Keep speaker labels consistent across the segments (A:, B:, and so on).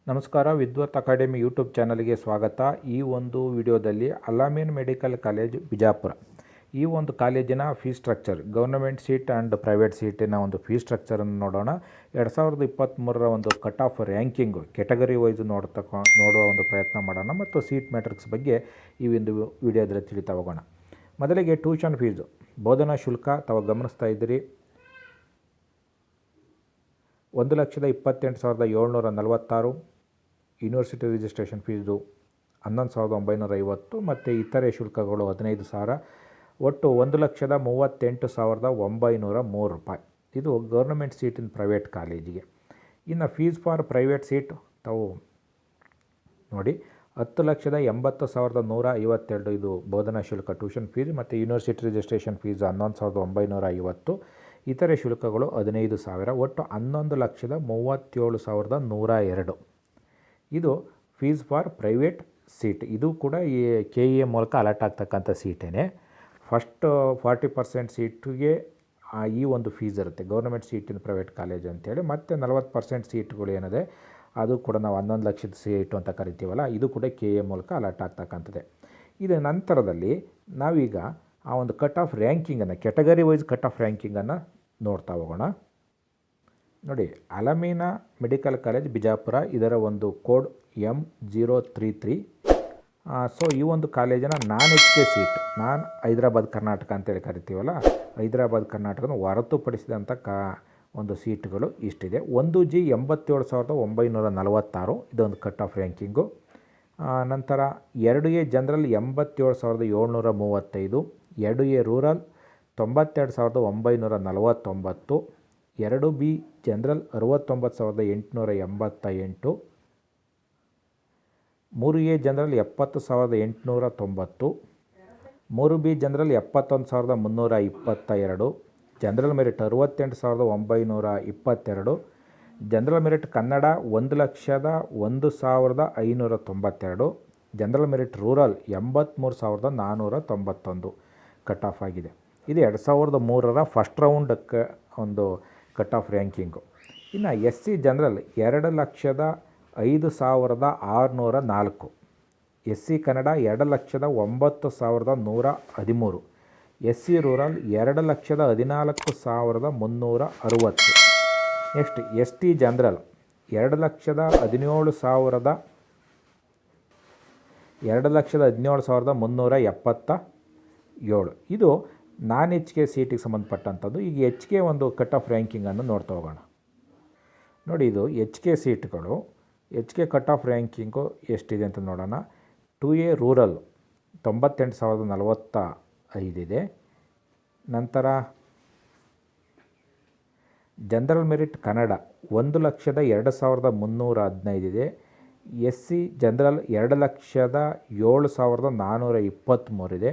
A: ನಮಸ್ಕಾರ. ವಿದ್ವತ್ academy YouTube ಚಾನಲ್ಗೆ ಸ್ವಾಗತ. ಈ ಒಂದು ವಿಡಿಯೋದಲ್ಲಿ ಅಲ್-ಅಮೀನ್ ಮೆಡಿಕಲ್ ಕಾಲೇಜ್ ಬಿಜಾಪುರ ಈ ಒಂದು ಕಾಲೇಜಿನ fees structure, government seat and private ಸೀಟಿನ ಒಂದು ಫೀಸ್ ಸ್ಟ್ರಕ್ಚರನ್ನು ನೋಡೋಣ. 2023ರ ಒಂದು cut off ranking category wise ನೋಡುವ ಒಂದು ಪ್ರಯತ್ನ ಮಾಡೋಣ ಮತ್ತು ಸೀಟ್ ಮ್ಯಾಟ್ರಿಕ್ಸ್ ಬಗ್ಗೆ ಈ ಒಂದು ವಿಡಿಯೋದಲ್ಲಿ ತಿಳಿತಾ ಹೋಗೋಣ. ಮೊದಲಿಗೆ ಟ್ಯೂಷನ್ ಫೀಸು, ಬೋಧನಾ ಶುಲ್ಕ ತಾವು ಗಮನಿಸ್ತಾ ಇದ್ದೀರಿ. 1,28,746. ಯೂನಿವರ್ಸಿಟಿ ರಿಜಿಸ್ಟ್ರೇಷನ್ ಫೀಸು 11,950 ಮತ್ತು ಇತರೆ ಶುಲ್ಕಗಳು 15,000. ಒಟ್ಟು 1,38,903 ರೂಪಾಯಿ. ಇದು ಗೌರ್ನಮೆಂಟ್ ಸೀಟ್ ಇನ್ ಪ್ರೈವೇಟ್ ಕಾಲೇಜಿಗೆ. ಇನ್ನು ಫೀಸ್ ಫಾರ್ ಪ್ರೈವೇಟ್ ಸೀಟ್ ತಾವು ನೋಡಿ 10,80,152. ಇದು ಬೋಧನಾ ಶುಲ್ಕ ಟ್ಯೂಷನ್ ಫೀಸ್ ಮತ್ತು ಯೂನಿವರ್ಸಿಟಿ ರಿಜಿಸ್ಟ್ರೇಷನ್ ಫೀಸ್ 11,950. ಇತರೆ ಶುಲ್ಕಗಳು 15,000. ಒಟ್ಟು 11,37,102. ಇದು ಫೀಸ್ ಫಾರ್ ಪ್ರೈವೇಟ್ ಸೀಟ್. ಇದು ಕೂಡ ಈ KEA ಮೂಲಕ ಅಲಾಟ್ ಆಗ್ತಕ್ಕಂಥ ಸೀಟೇ. ಫಸ್ಟ್ 40% ಸೀಟಿಗೆ ಈ ಒಂದು ಫೀಸ್ ಇರುತ್ತೆ, government seat in private college ಅಂತೇಳಿ. ಮತ್ತು 40% ಸೀಟ್ಗಳು ಏನಿದೆ ಅದು ಕೂಡ ನಾವು 11 ಲಕ್ಷದ ಸೀಟು ಅಂತ ಕರಿತೀವಲ್ಲ, ಇದು ಕೂಡ KEA ಮೂಲಕ ಅಲಾಟ್ ಆಗ್ತಕ್ಕಂಥದ್ದೇ. ಇದರ ನಂತರದಲ್ಲಿ ನಾವೀಗ ಆ ಒಂದು ಕಟ್ ಆಫ್ ರ್ಯಾಂಕಿಂಗನ್ನು, ಕೆಟಗರಿ ವೈಸ್ ಕಟ್ ಆಫ್ ರ್ಯಾಂಕಿಂಗನ್ನು ನೋಡ್ತಾ ಹೋಗೋಣ. ನೋಡಿ, ಅಲ್-ಅಮೀನ್ ಮೆಡಿಕಲ್ ಕಾಲೇಜ್ ಬಿಜಾಪುರ, ಇದರ ಒಂದು ಕೋಡ್ M033. ಸೊ ಈ ಒಂದು ಕಾಲೇಜಿನ ನಾನ್-HK ಸೀಟ್, ಹೈದರಾಬಾದ್ ಕರ್ನಾಟಕ ಅಂತೇಳಿ ಕರಿತೀವಲ್ಲ, ಹೈದರಾಬಾದ್ ಕರ್ನಾಟಕನ ಹೊರತುಪಡಿಸಿದಂಥ ಒಂದು ಸೀಟ್ಗಳು ಇಷ್ಟಿದೆ. 1G 87,946. ಇದೊಂದು ಕಟ್ ಆಫ್ ರ್ಯಾಂಕಿಂಗು. ನಂತರ 2A general 87,735. 2A rural 92,949. 2B general 69,888. 3A general 70,890. 3B general 71,322. General merit 68,922. General merit Kannada 1,01,592. General merit rural 83,491 cut off ಆಗಿದೆ. ಇದು 2003ರ ಫಸ್ಟ್ ರೌಂಡಕ್ಕೆ ಒಂದು ಕಟ್ ಆಫ್ ರ್ಯಾಂಕಿಂಗು. ಇನ್ನು SC general 2,05,604. SC Kannada 2,09,113. SC rural 2,14,360. Next ST general 2,17,377. ಇದು ನಾನ್-HK ಸೀಟಿಗೆ ಸಂಬಂಧಪಟ್ಟಂಥದ್ದು. ಈಗ HK ಒಂದು cut off ರ್ಯಾಂಕಿಂಗನ್ನು ನೋಡ್ತಾ ಹೋಗೋಣ. ನೋಡಿ, ಇದು HK ಸೀಟ್ಗಳು. HK cut off ranking ಎಷ್ಟಿದೆ ಅಂತ ನೋಡೋಣ. 2A ರೂರಲ್ 98,045 ಇದೆ. ನಂತರ ಜನರಲ್ ಮೆರಿಟ್ ಕನ್ನಡ 1,02,315 ಇದೆ. SC ಜನರಲ್ 2,07,423 ಇದೆ.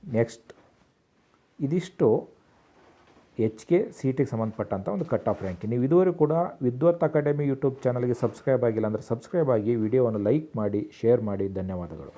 A: ನೆಕ್ಸ್ಟ್ ಇದಿಷ್ಟು HK ಸೀಟಿಗೆ ಸಂಬಂಧಪಟ್ಟಂಥ ಒಂದು ಕಟ್ ಆಫ್ ರ್ಯಾಂಕಿಂಗ್. ನೀವು ಇದುವರೆಗೂ ಕೂಡ ವಿದ್ವತ್ ಅಕಾಡೆಮಿ ಯೂಟ್ಯೂಬ್ ಚಾನಲ್ಗೆ ಸಬ್ಸ್ಕ್ರೈಬ್ ಆಗಿಲ್ಲ ಅಂದರೆ ಸಬ್ಸ್ಕ್ರೈಬ್ ಆಗಿ, ವಿಡಿಯೋವನ್ನು ಲೈಕ್ ಮಾಡಿ, ಶೇರ್ ಮಾಡಿ. ಧನ್ಯವಾದಗಳು.